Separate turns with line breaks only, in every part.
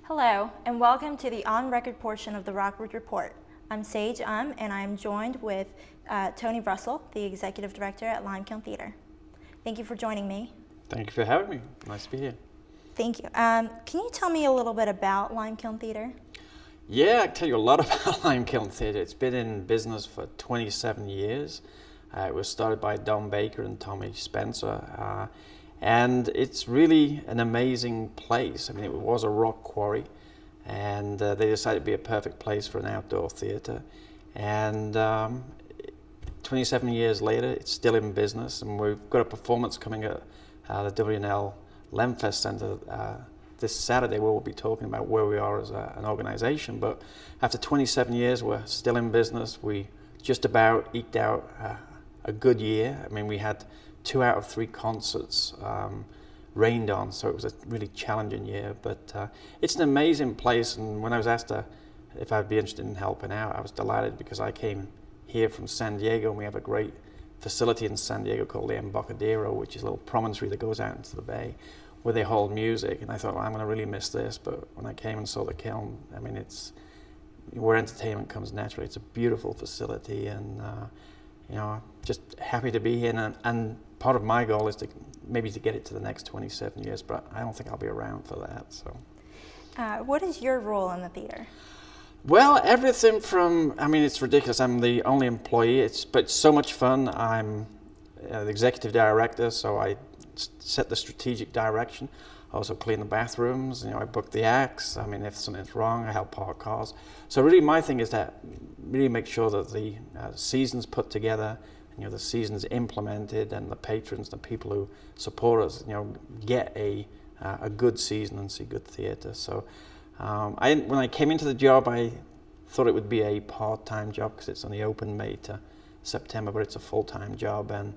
Hello, and welcome to the on-record portion of the Rockwood Report. I'm Sage and I'm joined with Tony Russell, the Executive Director at Kiln Theater. Thank you for joining me.
Thank you for having me. Nice to be here.
Thank you. Can you tell me a little bit about Kiln Theater?
Yeah, I can tell you a lot about Kiln Theater. It's been in business for 27 years. It was started by Don Baker and Tommy Spencer. And it's really an amazing place. I mean, it was a rock quarry, and they decided to be a perfect place for an outdoor theater. And 27 years later, it's still in business, and we've got a performance coming at the W&L Lemfest Center this Saturday, where we'll be talking about where we are as an organization. But after 27 years, we're still in business. We just about eked out a good year. I mean, we had 2 out of 3 concerts rained on, so it was a really challenging year. But it's an amazing place, and when I was asked if I'd be interested in helping out, I was delighted, because I came here from San Diego, and we have a great facility in San Diego called the Embarcadero, which is a little promontory that goes out into the bay where they hold music. And I thought, well, I'm going to really miss this. But when I came and saw the Kiln, I mean, it's where entertainment comes naturally. It's a beautiful facility, and you know, just happy to be here. And part of my goal is to maybe get it to the next 27 years, but I don't think I'll be around for that. So,
what is your role in the theater?
Well, everything from, I mean, it's ridiculous. I'm the only employee, but it's so much fun. I'm the executive director, so I set the strategic direction. I also clean the bathrooms, you know, I book the acts. I mean, if something's wrong, I help park cars. So really my thing is that really make sure that the season's put together, you know, the season's implemented, and the patrons, the people who support us, you know, get a good season and see good theater. So when I came into the job, I thought it would be a part-time job, because it's only open May to September, but it's a full-time job, and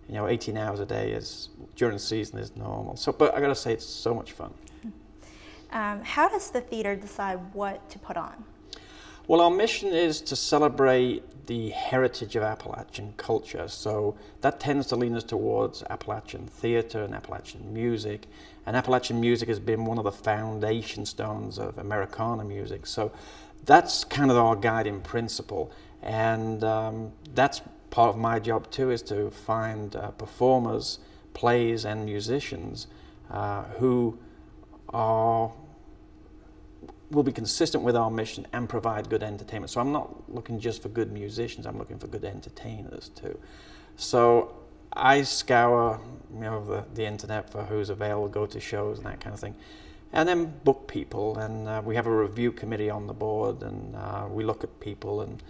you know, 18 hours a day is during the season is normal. So, but I got to say, it's so much fun.
How does the theater decide what to put on?
Well, our mission is to celebrate the heritage of Appalachian culture. So that tends to lean us towards Appalachian theater and Appalachian music. And Appalachian music has been one of the foundation stones of Americana music. So that's kind of our guiding principle. And that's part of my job too, is to find performers, plays, and musicians who will be consistent with our mission and provide good entertainment. So I'm not looking just for good musicians, I'm looking for good entertainers too. So I scour, you know, the internet for who's available, go to shows and that kind of thing, and then book people. And we have a review committee on the board, and we look at people, and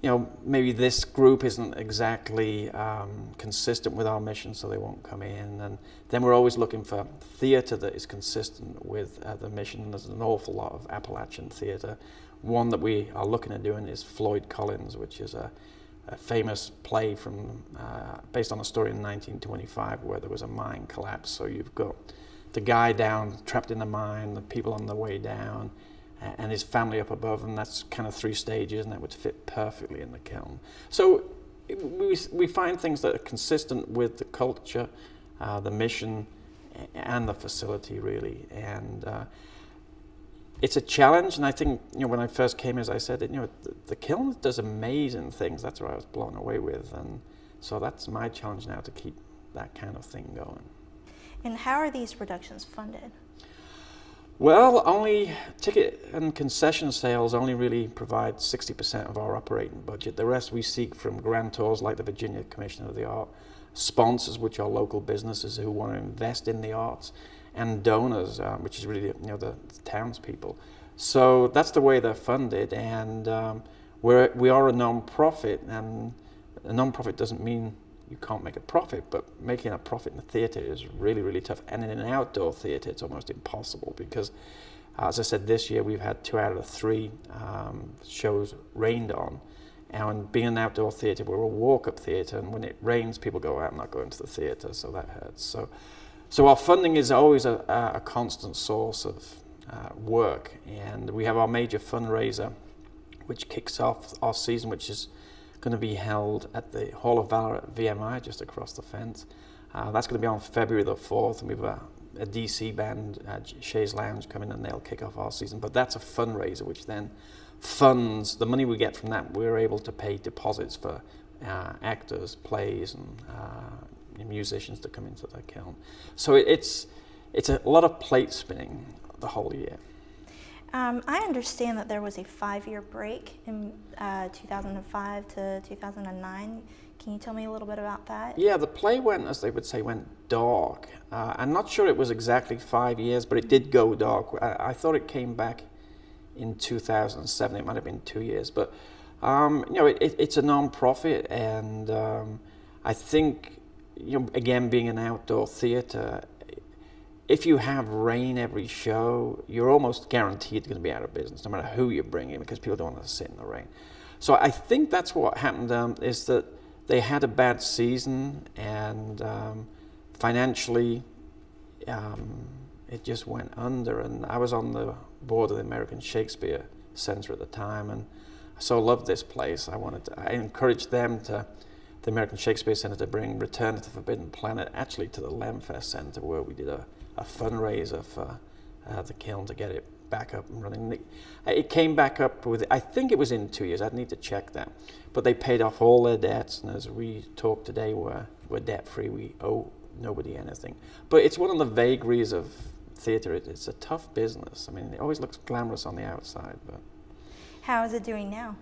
you know, maybe this group isn't exactly consistent with our mission, so they won't come in. And then we're always looking for theater that is consistent with the mission. There's an awful lot of Appalachian theater. One that we are looking at doing is Floyd Collins, which is a famous play from based on a story in 1925 where there was a mine collapse. So you've got the guy down, trapped in the mine, the people on the way down, and his family up above, and that's kind of 3 stages, and that would fit perfectly in the Kiln. So we find things that are consistent with the culture, the mission, and the facility, really. And it's a challenge, and I think, you know, when I first came, as I said, you know, the Kiln does amazing things. That's what I was blown away with, and so that's my challenge now, to keep that kind of thing going.
And how are these productions funded?
Well, only ticket and concession sales only really provide 60% of our operating budget. The rest we seek from grantors like the Virginia Commission of the Art, sponsors, which are local businesses who want to invest in the arts, and donors, which is really, you know, the townspeople. So that's the way they're funded, and we are a non-profit, and a non-profit doesn't mean you can't make a profit, but making a profit in the theater is really, really tough. And in an outdoor theater, it's almost impossible, because, as I said, this year we've had 2 out of 3 shows rained on. And being an outdoor theater, we're a walk-up theater, and when it rains, people go, I'm not going to the theater, so that hurts. So our funding is always a constant source of work. And we have our major fundraiser, which kicks off our season, which is going to be held at the Hall of Valor at VMI, just across the fence. That's going to be on February the 4th, and we've a DC band, Shays Lounge, come in and they'll kick off our season. But that's a fundraiser, which then funds the money we get from that. We're able to pay deposits for actors, plays, and musicians to come into the kiln. So it's a lot of plate spinning the whole year.
I understand that there was a 5-year break in 2005 to 2009. Can you tell me a little bit about that?
Yeah, the play went, as they would say, went dark. I'm not sure it was exactly 5 years, but it did go dark. I thought it came back in 2007. It might have been 2 years, but you know, it's a non-profit, and I think, you know, again, being an outdoor theatre, if you have rain every show, you're almost guaranteed going to be out of business, no matter who you bring in, because people don't want to sit in the rain. So I think that's what happened, is that they had a bad season, and financially it just went under. And I was on the board of the American Shakespeare Center at the time, and I so loved this place. I encouraged them to, the American Shakespeare Center, to bring Return to the Forbidden Planet actually to the Lemfest Center, where we did a fundraiser for the kiln to get it back up and running. It came back up with, I think it was in 2 years, I'd need to check that. But they paid off all their debts, and as we talk today, we're debt-free, we owe nobody anything. But it's one of the vagaries of theatre. It's a tough business. I mean, it always looks glamorous on the outside, but...
How is it doing now?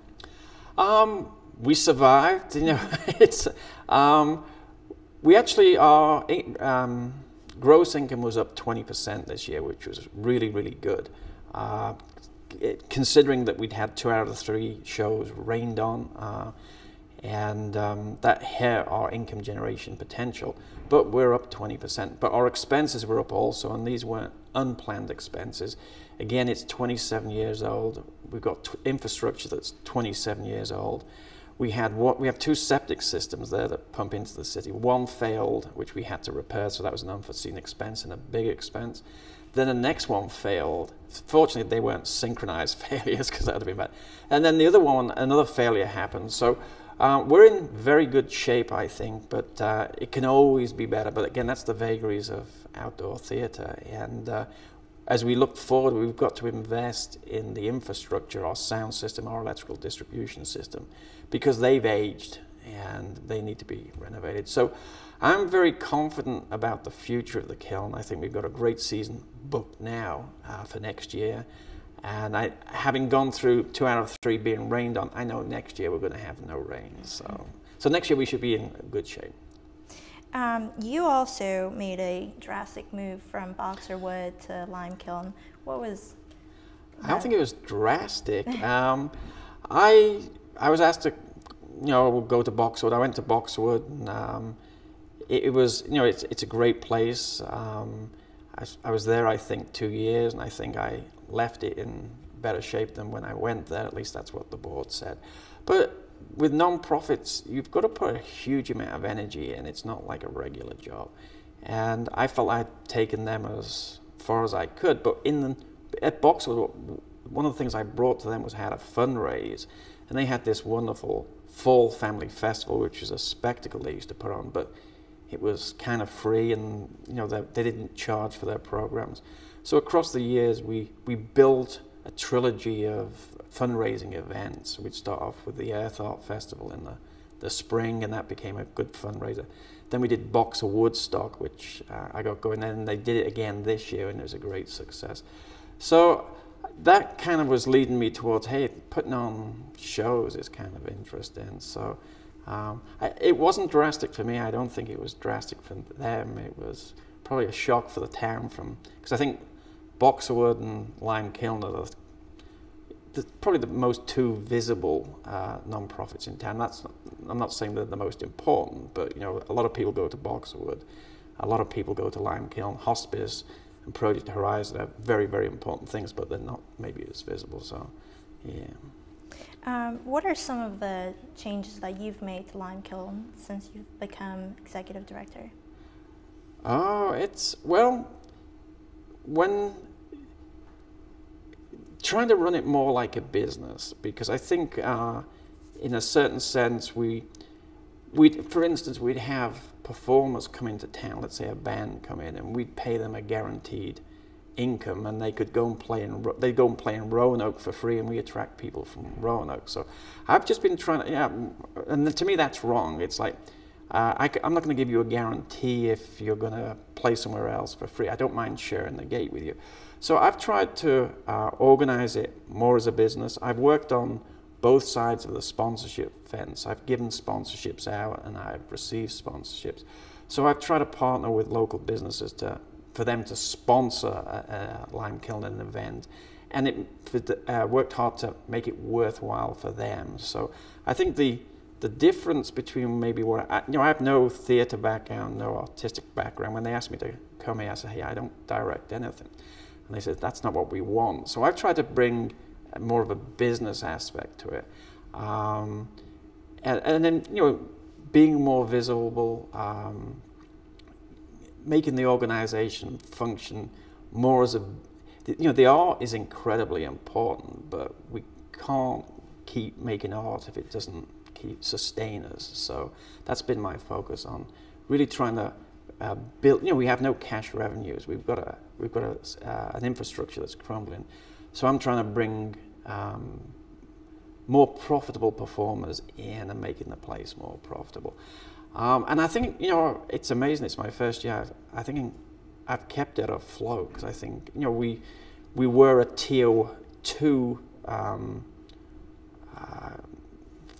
We survived, you know. It's, we actually are, gross income was up 20% this year, which was really, really good. Considering that we'd had 2 out of the 3 shows rained on, and that hurt our income generation potential, but we're up 20%. But our expenses were up also, and these weren't unplanned expenses. Again, it's 27 years old. We've got infrastructure that's 27 years old. We have 2 septic systems there that pump into the city. One failed, which we had to repair, so that was an unforeseen expense and a big expense. Then the next one failed. Fortunately, they weren't synchronized failures, because that would have been bad. And then the other one, another failure happened. So we're in very good shape, I think, but it can always be better. But again, that's the vagaries of outdoor theatre. And as we look forward, we've got to invest in the infrastructure, our sound system, our electrical distribution system, because they've aged and they need to be renovated. So I'm very confident about the future of the kiln. I think we've got a great season booked now for next year. And having gone through 2 out of 3 being rained on, I know next year we're going to have no rain. So next year we should be in good shape.
You also made a drastic move from Boxwood to lime kiln. What was that?
I don't think it was drastic. I was asked to, you know, go to Boxwood. I went to Boxwood, and it was, you know, it's a great place. I was there, I think, 2 years, and I think I left it in better shape than when I went there. At least that's what the board said. But with non-profits, you've got to put a huge amount of energy in. It's not like a regular job. And I felt I'd taken them as far as I could. But at Boxwood, one of the things I brought to them was how to fundraise. And they had this wonderful fall family festival, which was a spectacle they used to put on. But it was kind of free, and you know they didn't charge for their programs. So across the years, we built a trilogy of fundraising events. We'd start off with the Earth Art Festival in the spring, and that became a good fundraiser. Then we did Woodstock, which I got going, and they did it again this year, and it was a great success. So that kind of was leading me towards, hey, putting on shows is kind of interesting. So it wasn't drastic for me. I don't think it was drastic for them. It was probably a shock for the town, because I think Boxwood and Lime Kiln are probably the most 2 visible non-profits in town. I'm not saying they're the most important, but you know, a lot of people go to Boxwood, a lot of people go to Lime Kiln. Hospice and Project Horizon are very, very important things, but they're not maybe as visible. So, yeah.
What are some of the changes that you've made to Lime Kiln since you've become executive director?
Oh, when trying to run it more like a business, because I think in a certain sense we for instance, we'd have performers come into town, let's say a band come in, and we'd pay them a guaranteed income, and they could go and play they'd go and play in Roanoke for free, and we attract people from Roanoke. So I've just been trying to, yeah, and to me that's wrong. It's like, I'm not going to give you a guarantee if you're going to play somewhere else for free. I don't mind sharing the gate with you. So I've tried to organize it more as a business. I've worked on both sides of the sponsorship fence. I've given sponsorships out and I've received sponsorships. So I've tried to partner with local businesses for them to sponsor a lime kiln event, and it worked hard to make it worthwhile for them. So I think the difference between maybe what I have no theater background, no artistic background. When they asked me to come here, I said, hey, I don't direct anything. And they said, that's not what we want. So I've tried to bring more of a business aspect to it. And then, being more visible, making the organization function more as the art is incredibly important, but we can't keep making art if it doesn't sustain us. So that's been my focus on really trying to build. We have no cash revenues. We've got an infrastructure that's crumbling. So I'm trying to bring more profitable performers in and making the place more profitable. And I think it's amazing. It's my first year. I think I've kept it afloat because I think we were a tier 2.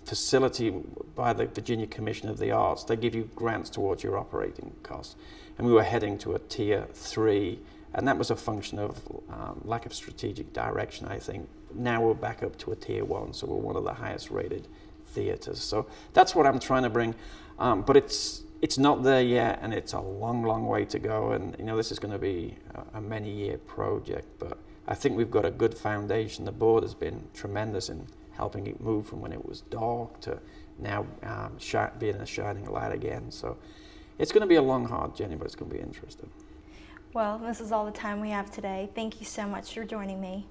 Facility by the Virginia Commission of the Arts. They give you grants towards your operating costs, and we were heading to a tier 3, and that was a function of lack of strategic direction, I think. Now we're back up to a tier 1, so we're one of the highest rated theaters. So that's what I'm trying to bring, but it's not there yet, and it's a long way to go, and this is going to be a many-year project, but I think we've got a good foundation. The board has been tremendous in helping it move from when it was dark to now being a shining light again. So it's going to be a long, hard journey, but it's going to be interesting.
Well, this is all the time we have today. Thank you so much for joining me.